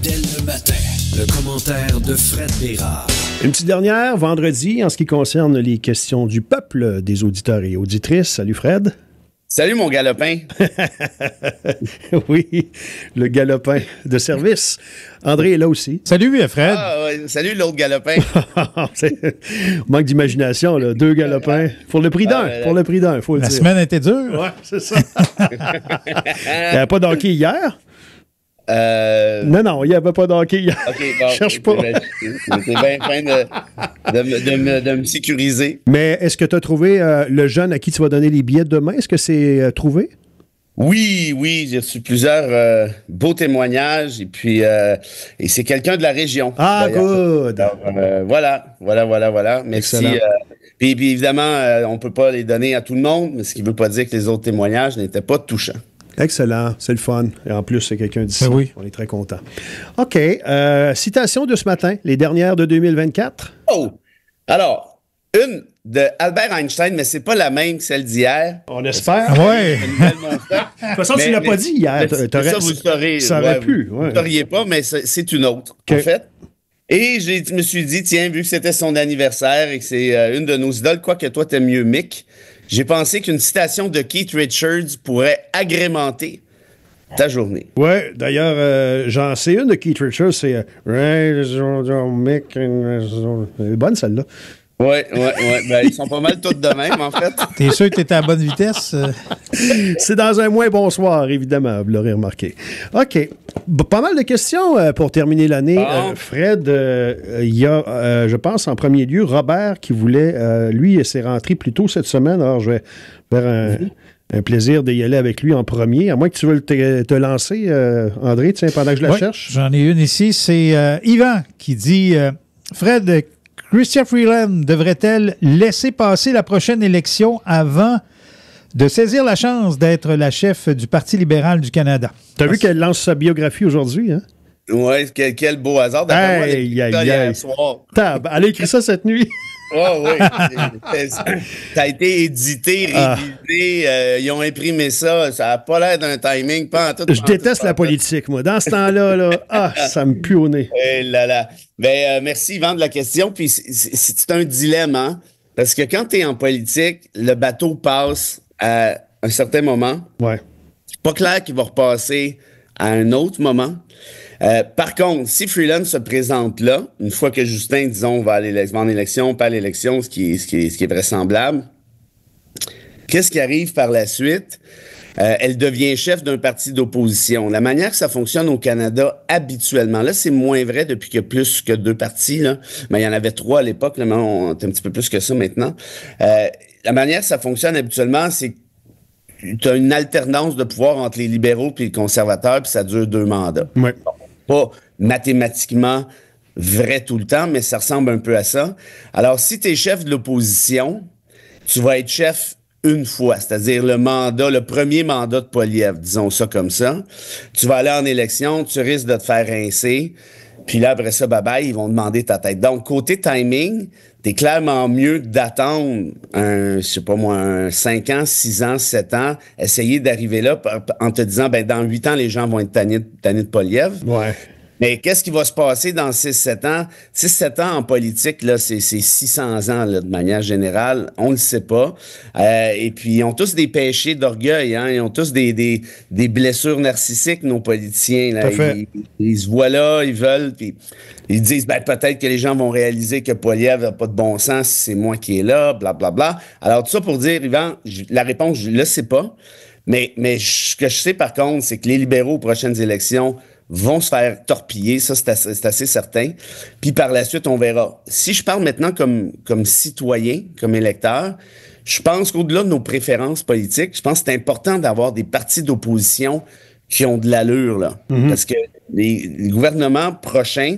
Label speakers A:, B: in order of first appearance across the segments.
A: RDL le matin. Le commentaire de Fred Bérard.
B: Une petite dernière, vendredi, en ce qui concerne les questions du peuple, des auditeurs et auditrices. Salut Fred.
C: Salut mon galopin.
B: Oui, le galopin de service. André est là aussi.
D: Salut Fred.
C: Ah, ouais, salut l'autre galopin.
B: Manque d'imagination, là. Deux galopins. Pour le prix d'un, faut le dire.
D: La semaine était dure.
B: Ouais, c'est ça. Il n'y avait pas d'hockey hier? Non, il n'y avait pas d'hockey hier.
C: OK, bon.
B: Cherche pas.
C: J'étais bien fin de me sécuriser.
B: Mais est-ce que tu as trouvé le jeune à qui tu vas donner les billets demain? Est-ce que c'est trouvé?
C: Oui, j'ai reçu plusieurs beaux témoignages et puis et c'est quelqu'un de la région.
B: Ah, good!
C: Voilà. Merci. Puis évidemment, on peut pas les donner à tout le monde, mais ce qui veut pas dire que les autres témoignages n'étaient pas touchants.
B: Excellent, c'est le fun. Et en plus, c'est quelqu'un d'ici.
D: Ben oui.
B: On est très content. OK. Citation de ce matin, les dernières de 2024.
C: Oh! Alors, une de Albert Einstein, mais c'est pas la même que celle d'hier.
B: On espère.
D: Ouais.
B: De toute façon, tu l'as pas dit hier.
C: Ça, vous le saurez.
B: Ça aurait pu.
C: Vous ne sauriez pas, mais c'est une autre, en fait. Et je me suis dit, tiens, vu que c'était son anniversaire et que c'est une de nos idoles, quoique toi, t'aimes mieux Mick, j'ai pensé qu'une citation de Keith Richards pourrait agrémenter ta journée.
B: Oui, d'ailleurs, j'en sais une de Keith Richards, c'est Mick. C'est bonne celle-là.
C: Oui. Ben, ils sont pas mal tous de même, en fait.
D: T'es sûr que t'étais à bonne vitesse?
B: C'est dans un moins bon soir, évidemment, vous l'aurez remarqué. OK. Pas mal de questions pour terminer l'année. Fred, il y a, je pense, en premier lieu, Robert qui voulait, lui, s'est rentré plus tôt cette semaine. Alors, je vais faire un plaisir d'y aller avec lui en premier. À moins que tu veuilles te lancer, André, tiens, pendant que je la cherche.
D: J'en ai une ici. C'est Yvan qui dit Fred, Chrystia Freeland devrait-elle laisser passer la prochaine élection avant de saisir la chance d'être la chef du Parti libéral du Canada?
B: T'as vu qu'elle lance sa biographie aujourd'hui, hein?
C: Oui, quel beau hasard. D'après moi, hier soir.
B: Elle a écrit ça cette nuit.
C: Oh, oui. Ça a été édité, révisé. Ils ont imprimé ça. Ça n'a pas l'air d'un timing. Pas en tout,
B: je déteste la politique, moi. Dans ce temps-là, ça me pue au nez.
C: Ben, merci, Yvan, de la question. Puis c'est un dilemme, hein? Parce que quand tu es en politique, le bateau passe à un certain moment.
B: Ouais.
C: C'est pas clair qu'il va repasser à un autre moment. Par contre, si Freeland se présente là, une fois que Justin, disons, va en élection, pas à l'élection, ce qui est vraisemblable, qu'est-ce qui arrive par la suite? Elle devient chef d'un parti d'opposition. La manière que ça fonctionne au Canada habituellement, là, c'est moins vrai depuis qu'il y a plus que 2 partis, là. Mais il y en avait 3 à l'époque, là, mais on est un petit peu plus que ça maintenant. La manière que ça fonctionne habituellement, c'est que tu as une alternance de pouvoir entre les libéraux et les conservateurs, puis ça dure 2 mandats.
B: Ouais.
C: Pas mathématiquement vrai tout le temps, mais ça ressemble un peu à ça. Alors, si tu es chef de l'opposition, tu vas être chef une fois, c'est-à-dire le premier mandat de Poilievre, disons ça comme ça. Tu vas aller en élection, tu risques de te faire rincer, puis là, après ça, bye-bye, ils vont demander ta tête. Donc, côté timing, t'es clairement mieux d'attendre un 5 ans, 6 ans, 7 ans, essayer d'arriver là en te disant, dans 8 ans, les gens vont être tannés de Poilievre.
B: Ouais.
C: Mais qu'est-ce qui va se passer dans 6-7 ans? 6-7 ans en politique, là, c'est 600 ans, là, de manière générale. On le sait pas. Et puis, ils ont tous des péchés d'orgueil, hein. Ils ont tous des blessures narcissiques, nos politiciens, là. Ils se voient là, ils veulent, puis ils disent, peut-être que les gens vont réaliser que Poilievre n'a pas de bon sens si c'est moi qui est là, blablabla. Alors, tout ça pour dire, Yvan, la réponse, je le sais pas. Mais ce que je sais, par contre, c'est que les libéraux aux prochaines élections vont se faire torpiller, ça c'est assez certain. Puis par la suite, on verra. Si je parle maintenant comme citoyen, comme électeur, je pense qu'au-delà de nos préférences politiques, je pense que c'est important d'avoir des partis d'opposition qui ont de l'allure, là. Mm-hmm. Parce que les gouvernements prochains,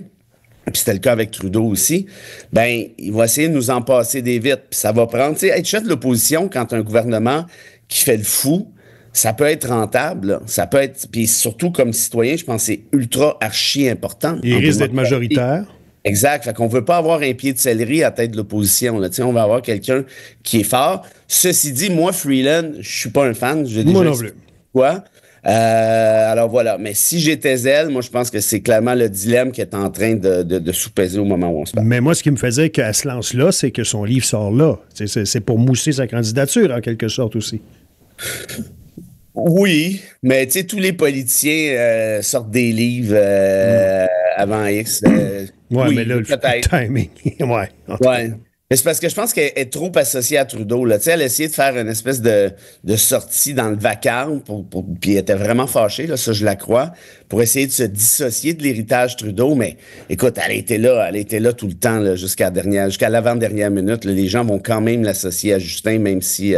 C: puis c'était le cas avec Trudeau aussi, il va essayer de nous en passer des vites. Puis ça va prendre, tu sais, être chef de l'opposition quand un gouvernement qui fait le fou, ça peut être rentable, là. Ça peut être, puis surtout comme citoyen, je pense que c'est ultra archi important.
B: Il risque d'être majoritaire.
C: Exact. Fait qu'on veut pas avoir un pied de céleri à la tête de l'opposition, là. Tu sais, on va avoir quelqu'un qui est fort. Ceci dit, moi, Freeland, je suis pas un fan.
B: Moi non plus.
C: Quoi? Alors voilà. Mais si j'étais elle, moi, je pense que c'est clairement le dilemme qui est en train de sous-peser au moment où on se parle.
B: Mais moi, ce qui me faisait qu'elle se lance là, c'est que son livre sort là. C'est pour mousser sa candidature, en quelque sorte, aussi.
C: Oui, mais tu sais, tous les politiciens sortent des livres avant X.
B: Oui,
C: oui,
B: mais là, le timing. Ouais.
C: Ouais. Mais c'est parce que je pense qu'elle est trop associée à Trudeau. Là. Tu sais, elle a essayé de faire une espèce de sortie dans le vacarme, puis elle était vraiment fâchée, là, ça je la crois, pour essayer de se dissocier de l'héritage Trudeau. Mais écoute, elle était là tout le temps, là, jusqu'à l'avant-dernière minute. Là. Les gens vont quand même l'associer à Justin, même si...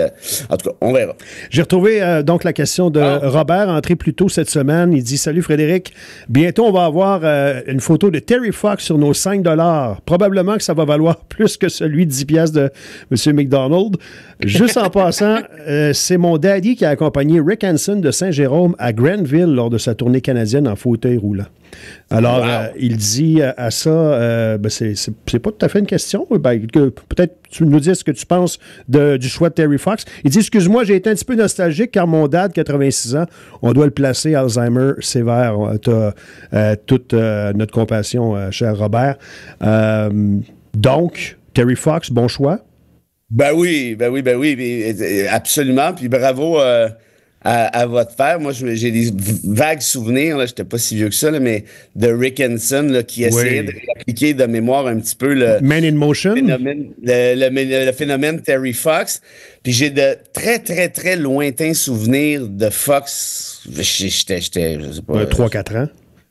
C: en tout cas, on verra.
B: J'ai retrouvé donc la question de Robert, entré plus tôt cette semaine. Il dit « Salut Frédéric, bientôt on va avoir une photo de Terry Fox sur nos 5 $. Probablement que ça va valoir plus que celui de 10 piastres de M. McDonald. Juste en passant, c'est mon daddy qui a accompagné Rick Hansen de Saint-Jérôme à Granville lors de sa tournée canadienne en fauteuil roulant. » Alors, il dit à ça, c'est pas tout à fait une question. Peut-être tu nous dis ce que tu penses du choix de Terry Fox. Il dit, excuse-moi, j'ai été un petit peu nostalgique car mon dad, 86 ans, on doit le placer Alzheimer sévère. Tu as toute notre compassion, cher Robert. Donc, Terry Fox, bon choix.
C: Ben oui, absolument. Puis bravo à votre père. Moi, j'ai des vagues souvenirs, là, j'étais pas si vieux que ça, là, mais de Rick Hansen là, qui essayait de répliquer de mémoire un petit peu le
B: Man in Motion.
C: Le phénomène Terry Fox. Puis j'ai de très, très, très lointains souvenirs de Fox. J'étais je sais pas.
B: 3-4 ans.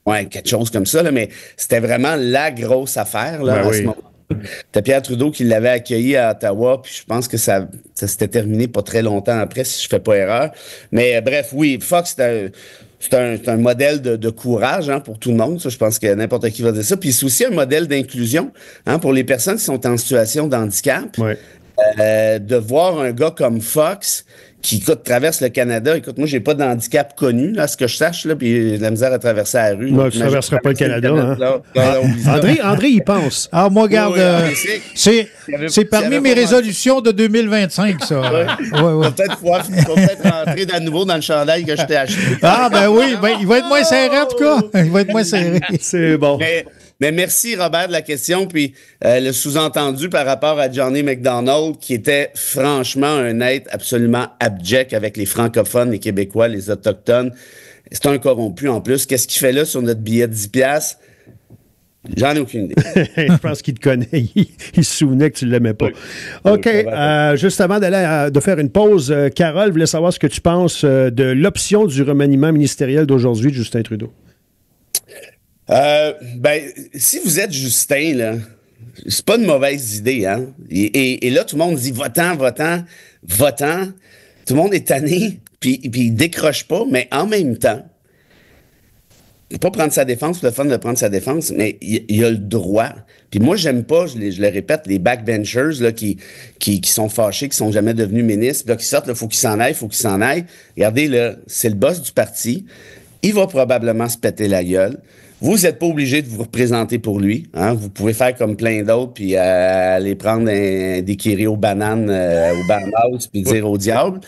C: Ouais, quelque chose comme ça, là, mais c'était vraiment la grosse affaire là, à ce moment. C'était Pierre Trudeau qui l'avait accueilli à Ottawa, puis je pense que ça s'était terminé pas très longtemps après, si je fais pas erreur. Mais bref, oui, Fox, c'est un modèle de courage pour tout le monde. Ça, je pense que n'importe qui va dire ça. Puis c'est aussi un modèle d'inclusion pour les personnes qui sont en situation de handicap.
B: Ouais.
C: De voir un gars comme Fox qui traverse le Canada. Écoute, moi, j'ai pas de handicap connu, là, ce que je sache, là, puis j'ai de la misère à traverser la rue.
B: Non, tu ne traverseras pas le Canada. André, il pense.
D: Ah, moi, regarde, c'est parmi mes résolutions de 2025, ça.
C: Ouais. Peut-être rentrer à nouveau dans le chandail que je t'ai acheté.
D: Ah, ben oui, il va être moins serré, en tout cas. Il va être moins serré.
B: C'est bon.
C: Mais merci, Robert, de la question. Puis le sous-entendu par rapport à Johnny McDonald, qui était franchement un être absolument abject avec les francophones, les Québécois, les Autochtones. C'est un corrompu en plus. Qu'est-ce qu'il fait là sur notre billet de 10 $? J'en ai aucune idée.
B: Je pense qu'il te connaît. Il se souvenait que tu ne l'aimais pas. Oui. OK. Juste avant de faire une pause, Carole voulait savoir ce que tu penses de l'option du remaniement ministériel d'aujourd'hui de Justin Trudeau.
C: Si vous êtes Justin, là, c'est pas une mauvaise idée, hein. Et là, tout le monde dit votant. Tout le monde est tanné, puis il décroche pas, mais en même temps, il peut pas prendre sa défense, le fun de prendre sa défense, mais il a le droit. Puis moi, j'aime pas, je le répète, les backbenchers là, qui sont fâchés, qui sont jamais devenus ministres, là, qui sortent, il faut qu'ils s'en aillent, Regardez, là, c'est le boss du parti. Il va probablement se péter la gueule. Vous n'êtes pas obligé de vous représenter pour lui. Hein? Vous pouvez faire comme plein d'autres, puis aller prendre des kirés aux bananes au Bahamas, puis dire au diable.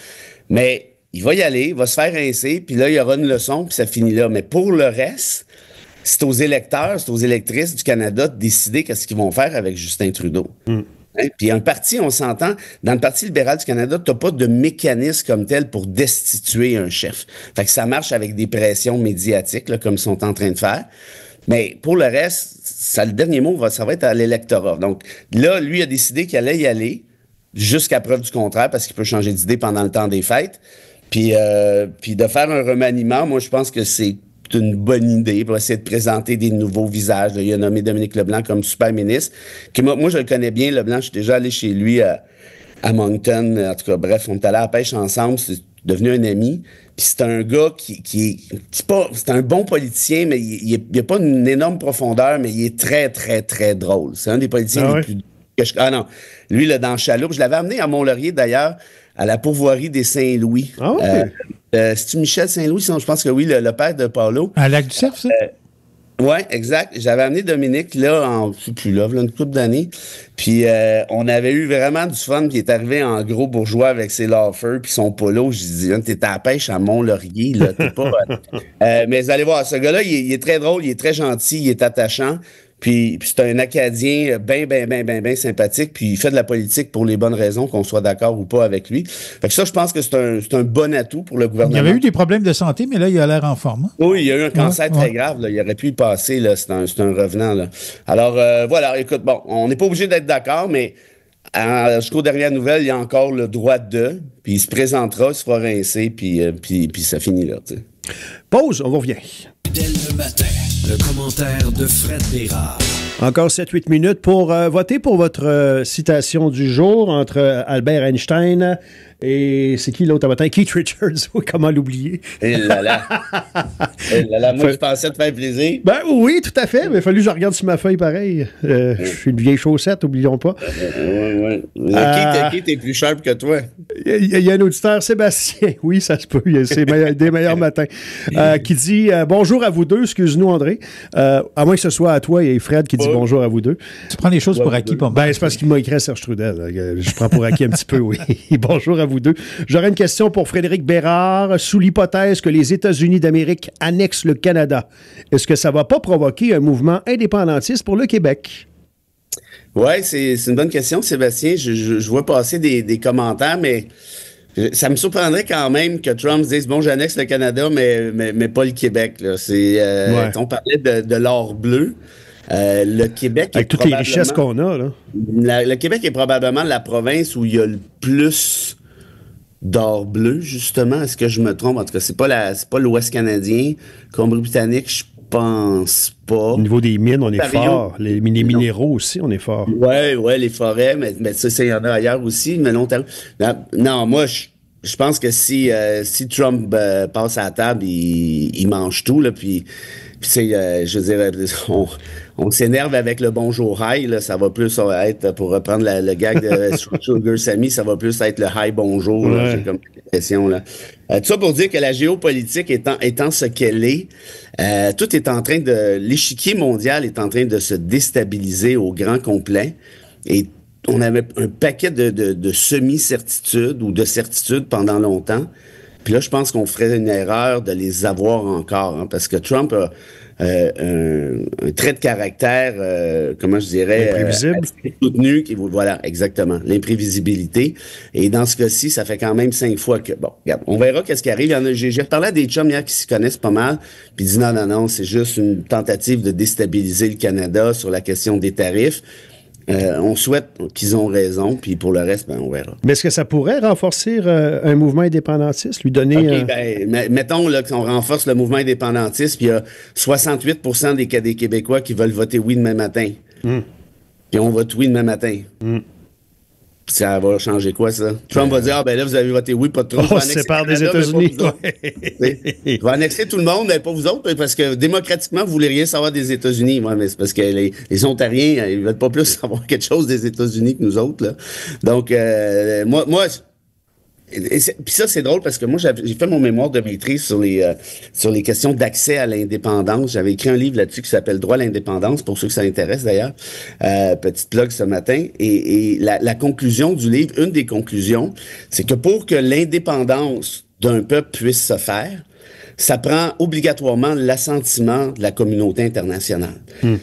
C: Mais il va y aller, il va se faire rincer, puis là, il y aura une leçon, puis ça finit là. Mais pour le reste, c'est aux électeurs, c'est aux électrices du Canada de décider qu'est-ce qu'ils vont faire avec Justin Trudeau. Hein? Puis un parti, on s'entend, dans le Parti libéral du Canada, tu n'as pas de mécanisme comme tel pour destituer un chef. Fait que ça marche avec des pressions médiatiques, là, comme ils sont en train de faire. Mais pour le reste, le dernier mot, ça va être à l'électorat. Donc là, lui a décidé qu'il allait y aller jusqu'à preuve du contraire parce qu'il peut changer d'idée pendant le temps des fêtes. Puis de faire un remaniement, moi, je pense que c'est une bonne idée pour essayer de présenter des nouveaux visages. Là, il a nommé Dominique Leblanc comme super ministre. Moi, je le connais bien, Leblanc. Je suis déjà allé chez lui à Moncton. En tout cas, bref, on est allé à la pêche ensemble. C'est devenu un ami. Puis c'est un gars c'est un bon politicien, mais il n'a pas une énorme profondeur, mais il est très, très, très drôle. C'est un des politiciens les plus... non. Lui, là, dans Chaloupe, je l'avais amené à Mont-Laurier, d'ailleurs, à la pourvoirie des Saint-Louis.
B: Ah ouais.
C: C'est-tu Michel Saint-Louis? Je pense que oui, le père de Paulo.
D: À Lac-du-Cerf, ça?
C: Oui, exact. J'avais amené Dominique, là, je sais plus, là, une couple d'années. Puis on avait eu vraiment du fun, puis il est arrivé en gros bourgeois avec ses loafers puis son polo. J'ai dit, t'es à la pêche à Mont-Laurier, là, t'es pas... mais vous allez voir, ce gars-là, il est très drôle, il est très gentil, il est attachant. Puis c'est un Acadien bien sympathique, puis il fait de la politique pour les bonnes raisons, qu'on soit d'accord ou pas avec lui. Fait que ça, je pense que c'est un bon atout pour le gouvernement.
D: Il y avait eu des problèmes de santé, mais là, il a l'air en forme. Hein?
C: Oui, il y a eu un cancer très grave. Là. Il aurait pu y passer. Là. C'est un revenant. Là. Alors, voilà, écoute, bon, on n'est pas obligé d'être d'accord, mais jusqu'aux dernières nouvelles, il y a encore le droit de, puis il se présentera, il se fera rincer, puis ça finit là. T'sais.
B: Pause, on va revenir.
A: Dès le matin, le commentaire de Fred Bérard.
B: Encore 7-8 minutes pour voter pour votre citation du jour entre Albert Einstein et c'est qui l'autre matin? Keith Richards, comment l'oublier?
C: Eh là là. Moi, je pensais te faire plaisir.
B: Ben oui, tout à fait, mais il a fallu que je regarde sur ma feuille pareil. Je suis une vieille chaussette, oublions pas.
C: Oui. Keith est plus sharp que toi.
B: Il y a un auditeur, Sébastien, oui, ça se peut, c'est des meilleurs matins, qui dit bonjour à vous deux, excuse-nous André, à moins que ce soit à toi et Fred qui dit bonjour à vous deux.
D: Tu prends les choses pour acquis, pas
B: Ben, c'est parce qu'il m'a écrit à Serge Trudel. Je prends pour acquis un petit peu, oui. Bonjour à vous deux. J'aurais une question pour Frédéric Bérard. Sous l'hypothèse que les États-Unis d'Amérique annexent le Canada, est-ce que ça va pas provoquer un mouvement indépendantiste pour le Québec?
C: Oui, c'est une bonne question, Sébastien. Je vois passer des commentaires, mais ça me surprendrait quand même que Trump dise bon, j'annexe le Canada, mais pas le Québec. Là. On parlait de l'or bleu. Le Québec
B: avec toutes les richesses qu'on a, là.
C: Le Québec est probablement la province où il y a le plus d'or bleu, justement. Est-ce que je me trompe? En tout cas, c'est pas l'Ouest canadien. Colombie-Britannique, je pense pas.
B: Au niveau des mines, on est fort. Les minéraux aussi, on est fort.
C: Ouais, les forêts, mais ça, il y en a ailleurs aussi. Mais l'Ontario. Non, moi, je pense que si Trump passe à la table, il mange tout, là, puis tu sais, je veux dire, on s'énerve avec le bonjour high, là, ça va plus être, pour reprendre le gag de Sugar Sammy, ça va plus être le high bonjour, là, j'ai comme l'impression, là. Tout ça pour dire que la géopolitique étant ce qu'elle est, tout est en train l'échiquier mondial est en train de se déstabiliser au grand complet, et on avait un paquet de semi-certitudes ou de certitudes pendant longtemps. Puis là, je pense qu'on ferait une erreur de les avoir encore, hein, parce que Trump a un trait de caractère, comment je dirais...
B: Imprévisible.
C: Soutenu, voilà, exactement, l'imprévisibilité. Et dans ce cas-ci, ça fait quand même 5 fois que... Bon, regarde, on verra qu'est-ce qui arrive. J'ai parlé à des chums hier qui s'y connaissent pas mal, puis ils disent non, c'est juste une tentative de déstabiliser le Canada sur la question des tarifs. On souhaite qu'ils ont raison, puis pour le reste, on verra.
B: Mais est-ce que ça pourrait renforcer un mouvement indépendantiste, lui donner...
C: mettons là, qu'on renforce le mouvement indépendantiste, puis il y a 68% des Québécois qui veulent voter oui demain matin. Puis on vote oui demain matin. Ça va changer quoi, ça? Trump va dire, là, vous avez voté oui, pas de trop.
B: On se sépare des États-Unis.
C: Il va annexer tout le monde, mais pas vous autres, parce que démocratiquement, vous voulez rien savoir des États-Unis. Ouais, mais c'est parce que les Ontariens, ils veulent pas plus savoir quelque chose des États-Unis que nous autres, là. Donc, moi, puis ça, c'est drôle parce que moi, j'ai fait mon mémoire de maîtrise sur les questions d'accès à l'indépendance. J'avais écrit un livre là-dessus qui s'appelle Droit à l'indépendance, pour ceux que ça intéresse d'ailleurs. Petite plug ce matin. Et la conclusion du livre, une des conclusions, c'est que pour que l'indépendance d'un peuple puisse se faire, ça prend obligatoirement l'assentiment de la communauté internationale.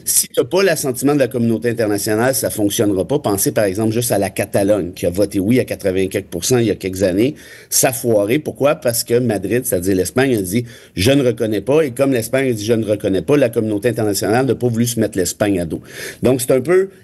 C: Si tu n'as pas l'assentiment de la communauté internationale, ça ne fonctionnera pas. Pensez par exemple juste à la Catalogne, qui a voté oui à 80% il y a quelques années. Ça a foiré. Pourquoi? Parce que Madrid, c'est-à-dire l'Espagne, a dit « je ne reconnais pas ». Et comme l'Espagne a dit « je ne reconnais pas », la communauté internationale n'a pas voulu se mettre l'Espagne à dos. Donc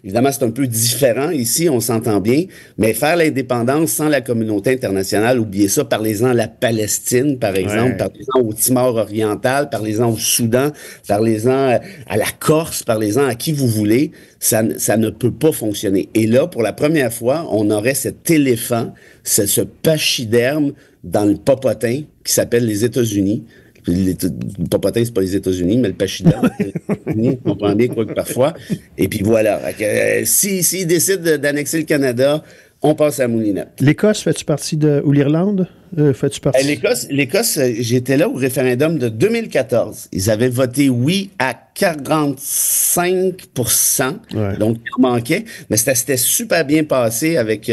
C: évidemment, c'est un peu différent. Ici, on s'entend bien. Mais faire l'indépendance sans la communauté internationale, oubliez ça, parlez-en à la Palestine, par exemple, parlez-en au Timor oriental, parlez-en au Soudan, parlez-en à la Corse, parlez-en à qui vous voulez, ça ne peut pas fonctionner. Et là, pour la première fois, on aurait cet éléphant, ce pachyderme dans le popotin qui s'appelle les États-Unis. Le popotin, c'est pas les États-Unis, mais le pachyderme, on comprend bien quoi que parfois. Et puis voilà. S'ils décident d'annexer le Canada, on passe à Moulinette.
B: L'Écosse fait-tu partie ou l'Irlande? Fais-tu partie?
C: L'Écosse, j'étais là au référendum de 2014. Ils avaient voté oui à 45 %, donc il en manquait, mais c'était super bien passé avec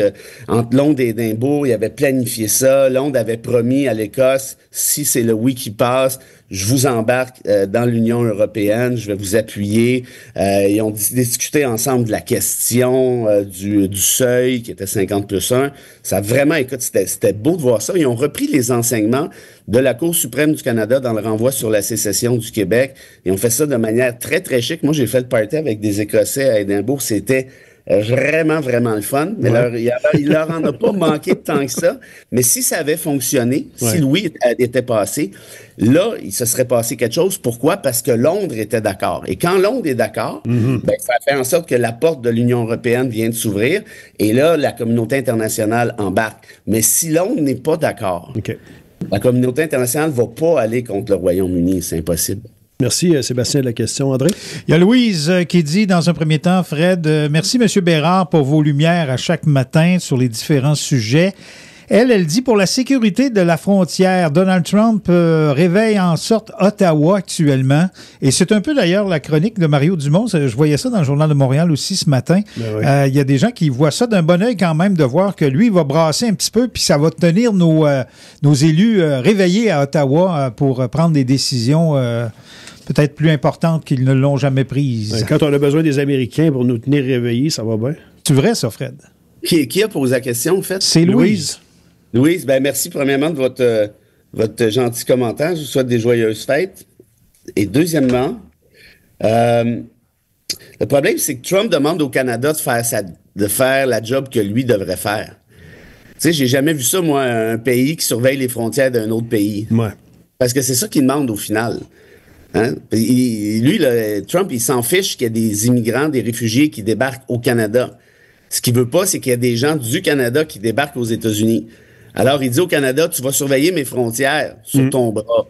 C: entre Londres et Édimbourg, ils avaient planifié ça, Londres avait promis à l'Écosse, si c'est le oui qui passe, je vous embarque dans l'Union européenne, je vais vous appuyer. Ils ont discuté ensemble de la question du seuil qui était 50+1. Ça a vraiment, écoute, c'était beau de voir ça. Ils ont repris les enseignements de la Cour suprême du Canada dans le renvoi sur la sécession du Québec. Ils ont fait ça de manière très, très chic. Moi, j'ai fait le party avec des Écossais à Édimbourg. C'était vraiment, vraiment le fun. Mais il leur en a pas manqué tant que ça. Mais si ça avait fonctionné, si le oui était passé, là, il se serait passé quelque chose. Pourquoi? Parce que Londres était d'accord. Et quand Londres est d'accord, ça fait en sorte que la porte de l'Union européenne vient de s'ouvrir. Et là, la communauté internationale embarque. Mais si Londres n'est pas d'accord, la communauté internationale ne va pas aller contre le Royaume-Uni. C'est impossible.
B: Merci, Sébastien, de la question. André?
D: Il y a Louise qui dit, dans un premier temps, Fred, merci, M. Bérard, pour vos lumières à chaque matin sur les différents sujets. Elle dit, pour la sécurité de la frontière, Donald Trump réveille en sorte Ottawa actuellement. Et c'est un peu d'ailleurs la chronique de Mario Dumont. Je voyais ça dans le Journal de Montréal aussi ce matin. Il y a des gens qui voient ça d'un bon œil quand même, de voir que lui, il va brasser un petit peu, puis ça va tenir nos élus réveillés à Ottawa pour prendre des décisions peut-être plus importantes qu'ils ne l'ont jamais prises.
B: Quand on a besoin des Américains pour nous tenir réveillés, ça va bien.
D: C'est vrai, ça, Fred?
C: Qui a posé la question, en fait?
D: C'est Louise.
C: Louise, merci premièrement de votre gentil commentaire. Je vous souhaite des joyeuses fêtes. Et deuxièmement, le problème, c'est que Trump demande au Canada de faire la job que lui devrait faire. Tu sais, j'ai jamais vu ça, moi, un pays qui surveille les frontières d'un autre pays. Parce que c'est ça qu'il demande au final. Hein? Trump, il s'en fiche qu'il y ait des immigrants, des réfugiés qui débarquent au Canada. Ce qu'il veut pas, c'est qu'il y ait des gens du Canada qui débarquent aux États-Unis. Alors, il dit au Canada, tu vas surveiller mes frontières sur ton bras.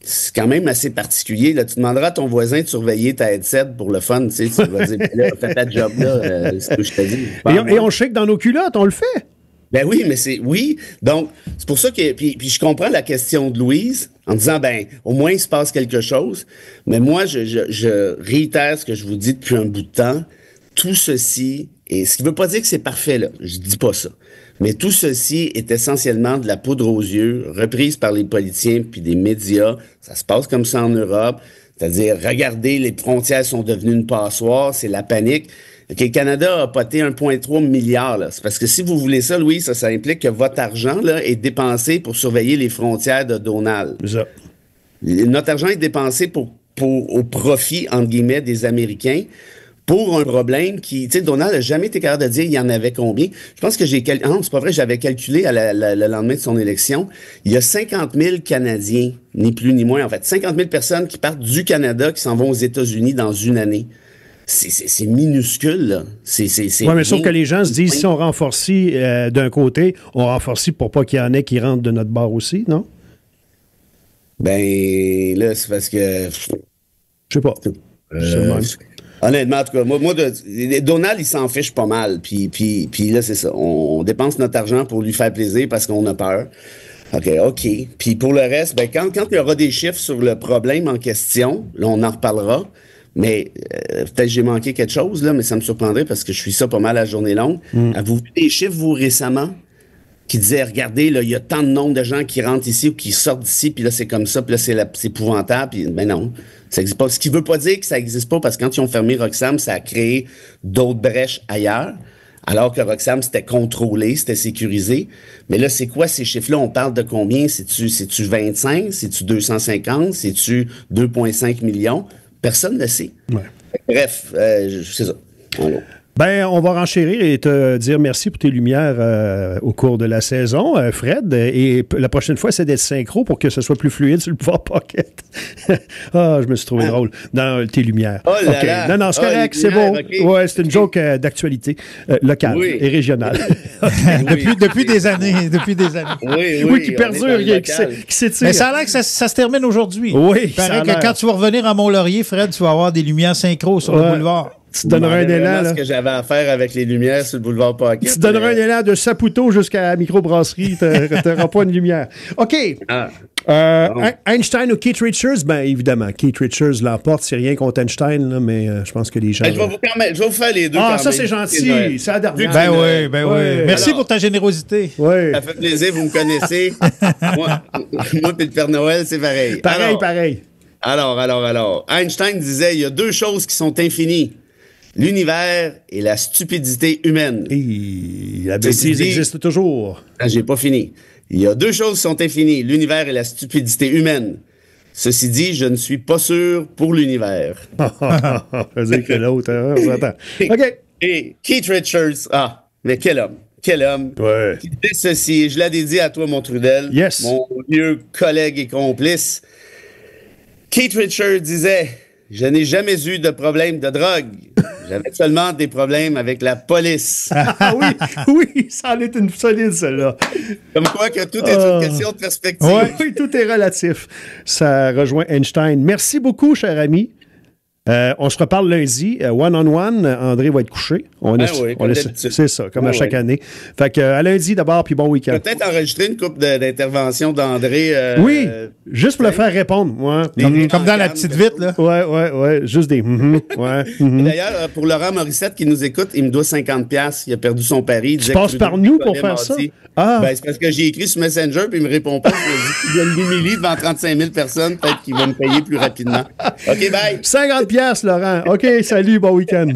C: C'est quand même assez particulier. Là. Tu demanderas à ton voisin de surveiller ta headset pour le fun. Tu vas dire, là, fais ta job là, c'est ce que je te dis.
B: Et on shake dans nos culottes, on le fait.
C: Ben oui, mais oui. Donc, c'est pour ça que... Puis je comprends la question de Louise en disant, au moins, il se passe quelque chose. Mais moi, je réitère ce que je vous dis depuis un bout de temps. Tout ceci, et ce qui ne veut pas dire que c'est parfait, là. Je dis pas ça. Mais tout ceci est essentiellement de la poudre aux yeux, reprise par les politiciens puis des médias. Ça se passe comme ça en Europe. C'est-à-dire, regardez, les frontières sont devenues une passoire, c'est la panique. Le Canada a poté 1,3 milliard. Là. C'est parce que si vous voulez ça, Louis, ça implique que votre argent là, est dépensé pour surveiller les frontières de Donald.
B: Ça.
C: Notre argent est dépensé au profit, entre guillemets, des Américains. Pour un problème qui, tu sais, Donald n'a jamais été capable de dire il y en avait combien. Je pense que non, c'est pas vrai, j'avais calculé le lendemain de son élection. Il y a 50 000 Canadiens, ni plus ni moins, en fait. 50 000 personnes qui partent du Canada, qui s'en vont aux États-Unis dans une année. C'est minuscule, là.
B: Oui, mais sauf que les gens se disent, si on renforcit d'un côté, on renforcit pour pas qu'il y en ait qui rentrent de notre bord aussi, non?
C: Ben, là, c'est parce que...
B: Je sais pas.
C: Honnêtement, en tout cas, moi Donald, il s'en fiche pas mal. Puis là, c'est ça. On dépense notre argent pour lui faire plaisir parce qu'on a peur. OK. Puis pour le reste, quand il y aura des chiffres sur le problème en question, là, on en reparlera. Mais peut-être que j'ai manqué quelque chose, là, mais ça me surprendrait parce que je suis ça pas mal à la journée longue. Avez-vous vu des chiffres, vous, récemment, qui disaient, regardez, là, il y a tant de nombre de gens qui rentrent ici ou qui sortent d'ici, puis là, c'est comme ça, puis là, c'est épouvantable. Puis, non, ça n'existe pas. Ce qui ne veut pas dire que ça n'existe pas, parce que quand ils ont fermé Roxham, ça a créé d'autres brèches ailleurs, alors que Roxham, c'était contrôlé, c'était sécurisé. Mais là, c'est quoi ces chiffres-là? On parle de combien? C'est-tu 25? C'est-tu 250? C'est-tu 2,5 millions? Personne ne le sait.
B: Ouais.
C: Bref, c'est ça.
B: On va renchérir et te dire merci pour tes lumières au cours de la saison, Fred. Et la prochaine fois, c'est d'être synchro pour que ce soit plus fluide sur le pouvoir pocket. Je me suis trouvé drôle dans tes lumières.
C: Oh là là.
B: Non, c'est correct, c'est beau. Okay. Ouais, c'est une joke d'actualité locale et régionale.
D: depuis des années.
C: Oui,
B: qui perdure, qui s'étire.
D: Mais ça a l'air que ça se termine aujourd'hui.
B: Oui,
D: il paraît que quand tu vas revenir à Mont-Laurier, Fred, tu vas avoir des lumières synchro sur le boulevard.
B: Tu te donneras un élan. Là.
C: Ce que j'avais à faire avec les lumières sur le boulevard Paquette.
B: Tu te donneras un élan de Saputo jusqu'à la microbrasserie. Tu n'auras pas une lumière. OK. Einstein ou Keith Richards? Ben évidemment, Keith Richards l'emporte. C'est rien contre Einstein, là, mais je pense que les gens...
C: Je vais vous faire les deux.
B: Ah, ça c'est gentil. C'est la dernière.
D: Ben oui. Merci pour ta générosité.
B: Oui.
C: Ça fait plaisir, vous me connaissez. moi et le Père Noël, c'est pareil.
B: Pareil.
C: Alors. Einstein disait, il y a deux choses qui sont infinies. L'univers et la stupidité humaine.
B: Et la bêtise existe toujours.
C: J'ai pas fini. Il y a deux choses qui sont infinies, l'univers et la stupidité humaine. Ceci dit, je ne suis pas sûr pour l'univers.
B: Je veux dire que l'autre, hein, on s'entend. OK.
C: Et Keith Richards, mais quel homme.
B: Ouais.
C: Qui dit ceci, je l'ai dédié à toi, mon Trudel, mon vieux collègue et complice. Keith Richards disait, je n'ai jamais eu de problème de drogue. J'avais seulement des problèmes avec la police.
B: Ah oui, ça en est une solide, celle-là.
C: Comme quoi que tout est une question de perspective.
B: Oui, tout est relatif. Ça rejoint Einstein. Merci beaucoup, cher ami. On se reparle lundi, one-on-one. André va être couché. C'est ça, comme à chaque année. Fait que à lundi d'abord, puis bon week-end.
C: Peut-être enregistrer une couple d'interventions d'André.
B: Oui, juste pour le faire répondre. Ouais.
D: Comme dans la petite vite, là.
B: Ouais. Juste des
C: D'ailleurs, pour Laurent Morissette qui nous écoute, il me doit 50$. Il a perdu son pari.
B: Tu passes par nous pour faire ça?
C: Ben, c'est parce que j'ai écrit sur Messenger puis il me répond pas. Je l'humilie devant 35 000 personnes. Peut-être qu'il va me payer plus rapidement. OK, bye.
B: 50$, Laurent. OK, salut, bon week-end.